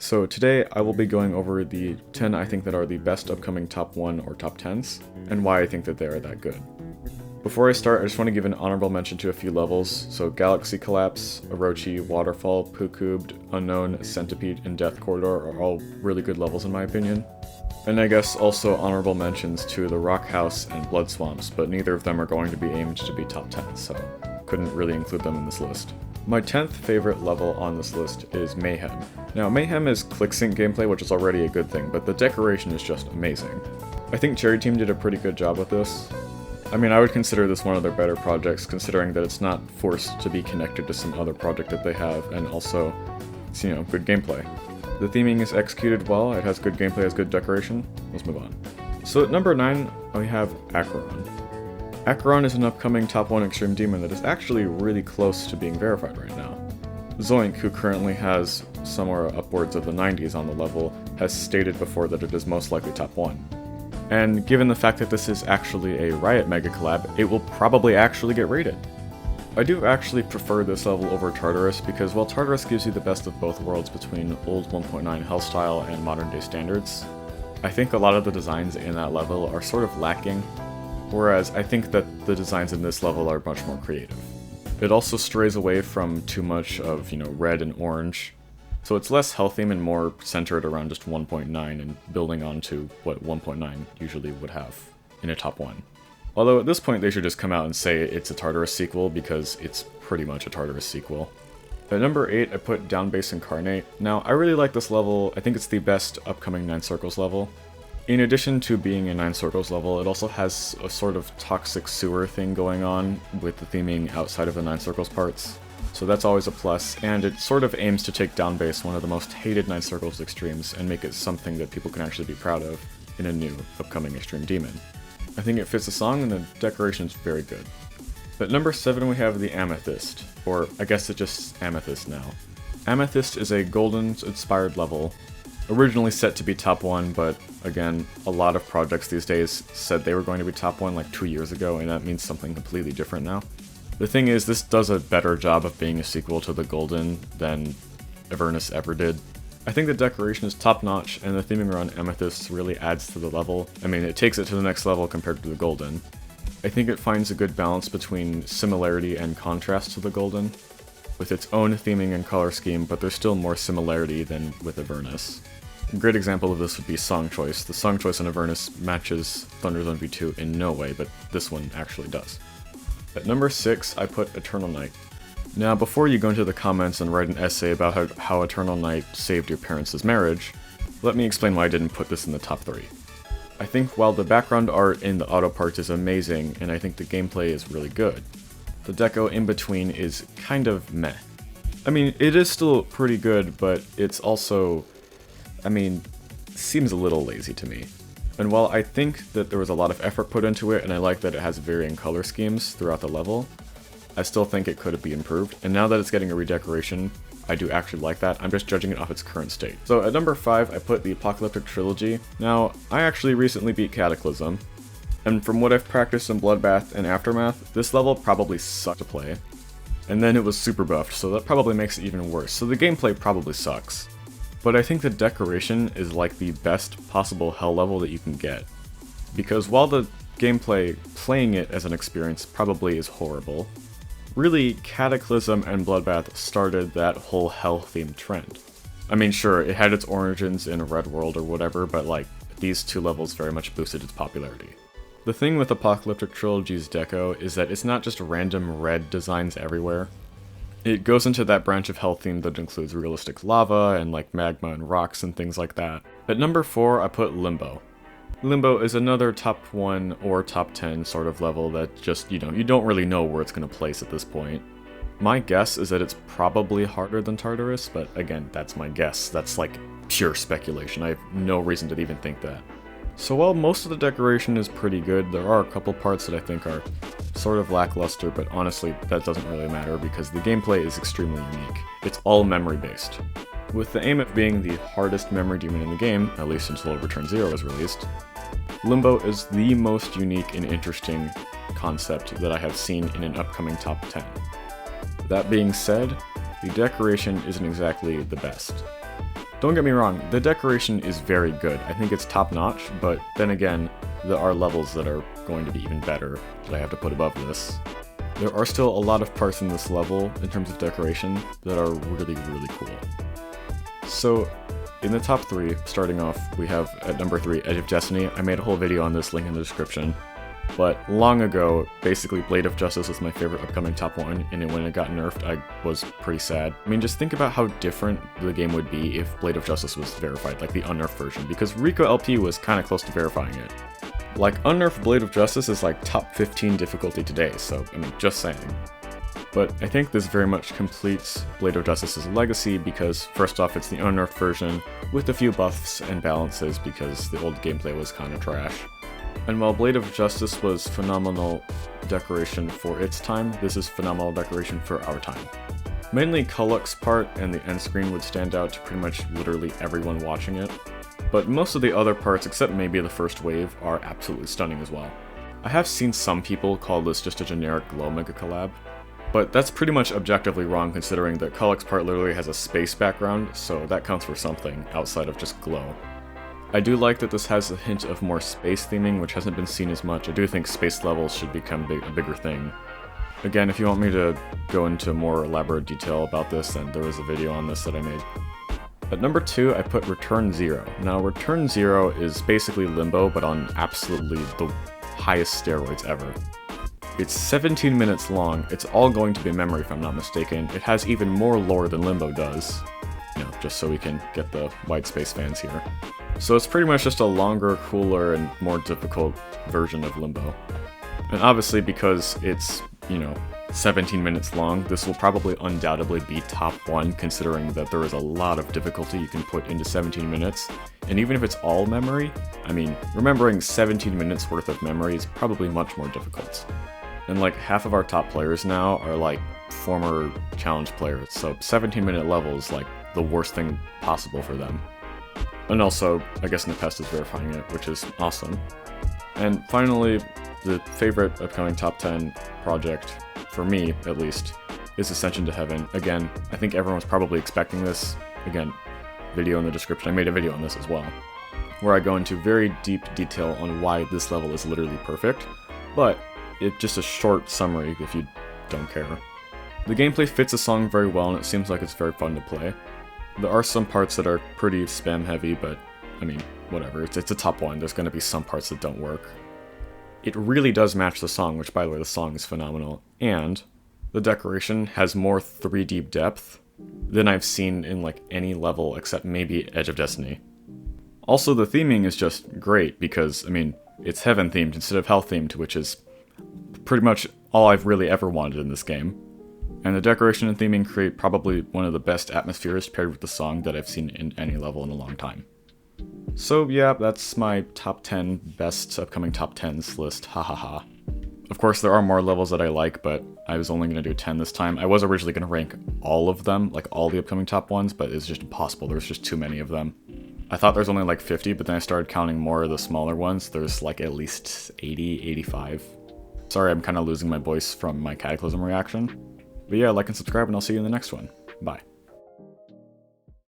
So today I will be going over the 10 I think that are the best upcoming top 1 or top 10s, and why I think that they are that good. Before I start, I just want to give an honorable mention to a few levels, so Galaxy Collapse, Orochi, Waterfall, Poo-Cubed, Unknown, Centipede, and Death Corridor are all really good levels in my opinion. And I guess also honorable mentions to the Rock House and Blood Swamps, but neither of them are going to be aimed to be top 10, so couldn't really include them in this list. My 10th favorite level on this list is Mayhem. Now, Mayhem is click-sync gameplay, which is already a good thing, but the decoration is just amazing. I think Cherry Team did a pretty good job with this. I mean, I would consider this one of their better projects, considering that it's not forced to be connected to some other project that they have, and also, it's, good gameplay. The theming is executed well, it has good gameplay, it has good decoration. Let's move on. So at number 9, we have Acronym. Acronym is an upcoming top 1 extreme demon that is actually really close to being verified right now. Zoink, who currently has somewhere upwards of the 90s on the level, has stated before that it is most likely top 1. And given the fact that this is actually a Riot Mega Collab, it will probably actually get rated. I do actually prefer this level over Tartarus because while Tartarus gives you the best of both worlds between old 1.9 Hellstyle and modern day standards, I think a lot of the designs in that level are sort of lacking, whereas I think that the designs in this level are much more creative. It also strays away from too much of, red and orange, so it's less hell theme and more centered around just 1.9 and building onto what 1.9 usually would have in a top 1. Although at this point they should just come out and say it's a Tartarus sequel because it's pretty much a Tartarus sequel. At number 8 I put down Bassincarnate. Now I really like this level, I think it's the best upcoming 9 Circles level. In addition to being a 9 Circles level, it also has a sort of toxic sewer thing going on with the theming outside of the 9 Circles parts. So that's always a plus, and it sort of aims to take down Base, one of the most hated 9 Circles extremes, and make it something that people can actually be proud of in a new upcoming extreme demon. I think it fits the song and the decoration is very good. At number 7 we have the Amethyst, or I guess it's just Amethyst now. Amethyst is a golden-inspired level, originally set to be top 1, but again, a lot of projects these days said they were going to be top 1 like 2 years ago, and that means something completely different now. The thing is, this does a better job of being a sequel to the Golden than Avernus ever did. I think the decoration is top-notch, and the theming around Amethyst really adds to the level. I mean, it takes it to the next level compared to the Golden. I think it finds a good balance between similarity and contrast to the Golden, with its own theming and color scheme, but there's still more similarity than with Avernus. A great example of this would be song choice. The song choice in Avernus matches Thunderzone V2 in no way, but this one actually does. At number 6, I put Eternal Night. Now, before you go into the comments and write an essay about how Eternal Night saved your parents' marriage, let me explain why I didn't put this in the top 3. I think while the background art in the auto parts is amazing, and I think the gameplay is really good, the deco in between is kind of meh. I mean, it is still pretty good, but it's also, seems a little lazy to me. And while I think that there was a lot of effort put into it, and I like that it has varying color schemes throughout the level, I still think it could be improved, and now that it's getting a redecoration, I do actually like that. I'm just judging it off its current state. So at number 5, I put the Apocalyptic Trilogy. Now, I actually recently beat Cataclysm, and from what I've practiced in Bloodbath and Aftermath, this level probably sucked to play. And then it was super buffed, so that probably makes it even worse, so the gameplay probably sucks. But I think the decoration is like the best possible hell level that you can get. Because while the gameplay, playing it as an experience, probably is horrible, really, Cataclysm and Bloodbath started that whole hell-themed trend. I mean, sure, it had its origins in Red World or whatever, but these 2 levels very much boosted its popularity. The thing with Apocalyptic Trilogy's deco is that it's not just random red designs everywhere. It goes into that branch of hell theme that includes realistic lava and magma and rocks and things like that. At number 4, I put Limbo. Limbo is another top 1 or top 10 sort of level that just, you don't really know where it's going to place at this point. My guess is that it's probably harder than Tartarus, but again, that's my guess. That's pure speculation. I have no reason to even think that. So while most of the decoration is pretty good, there are a couple parts that I think are sort of lackluster, but honestly, that doesn't really matter because the gameplay is extremely unique. It's all memory-based. With the aim of being the hardest memory demon in the game, at least until Return 0 was released, Limbo is the most unique and interesting concept that I have seen in an upcoming top 10. That being said, the decoration isn't exactly the best. Don't get me wrong, the decoration is very good. I think it's top notch, but then again, there are levels that are going to be even better that I have to put above this. There are still a lot of parts in this level, in terms of decoration, that are really, really cool. So, in the top 3, starting off, we have at number 3, Edge of Destiny. I made a whole video on this, link in the description. But long ago, basically Blade of Justice was my favorite upcoming top 1, and when it got nerfed, I was pretty sad. I mean, just think about how different the game would be if Blade of Justice was verified, like the unnerfed version, because Rico LP was kinda close to verifying it. Like, unnerfed Blade of Justice is like top 15 difficulty today, so, I mean, just saying. But I think this very much completes Blade of Justice's legacy because, first off, it's the unnerfed version, with a few buffs and balances because the old gameplay was kinda trash. And while Blade of Justice was phenomenal decoration for its time, this is phenomenal decoration for our time. Mainly Culuc's part and the end screen would stand out to pretty much literally everyone watching it, but most of the other parts, except maybe the first wave, are absolutely stunning as well. I have seen some people call this just a generic glow mega collab, but that's pretty much objectively wrong considering that Culuc's part literally has a space background, so that counts for something outside of just glow. I do like that this has a hint of more space theming, which hasn't been seen as much. I do think space levels should become a bigger thing. Again, if you want me to go into more elaborate detail about this, then there is a video on this that I made. At number 2, I put Return Zero. Now, Return Zero is basically Limbo, but on absolutely the highest steroids ever. It's 17 minutes long, it's all going to be memory if I'm not mistaken. It has even more lore than Limbo does. You know, just so we can get the White Space fans here. So it's pretty much just a longer, cooler, and more difficult version of Limbo. And obviously because it's, 17 minutes long, this will probably undoubtedly be top 1 considering that there is a lot of difficulty you can put into 17 minutes. And even if it's all memory, I mean, remembering 17 minutes worth of memory is probably much more difficult. And like half of our top players now are like former challenge players, so 17-minute levels like the worst thing possible for them. And also, I guess Nepest is verifying it, which is awesome. And finally, the favorite upcoming top 10 project, for me at least, is Ascension to Heaven. Again, I think everyone's probably expecting this. Again, video in the description. I made a video on this as well, where I go into very deep detail on why this level is literally perfect, but it's just a short summary if you don't care. The gameplay fits the song very well, and it seems like it's very fun to play. There are some parts that are pretty spam heavy, but I mean, whatever, it's a top 1, there's gonna be some parts that don't work. It really does match the song, which by the way, the song is phenomenal, and the decoration has more 3D depth than I've seen in like any level except maybe Edge of Destiny. Also, the theming is just great because, I mean, it's heaven themed instead of hell themed, which is pretty much all I've really ever wanted in this game. And the decoration and theming create probably one of the best atmospheres paired with the song that I've seen in any level in a long time. So yeah, that's my top 10 best upcoming top 10s list, hahaha. Of course, there are more levels that I like, but I was only going to do 10 this time. I was originally going to rank all of them, like all the upcoming top ones, but it's just impossible, there's just too many of them. I thought there's only like 50, but then I started counting more of the smaller ones. There's like at least 80, 85. Sorry, I'm kind of losing my voice from my Cataclysm reaction. But yeah, like and subscribe, and I'll see you in the next one. Bye.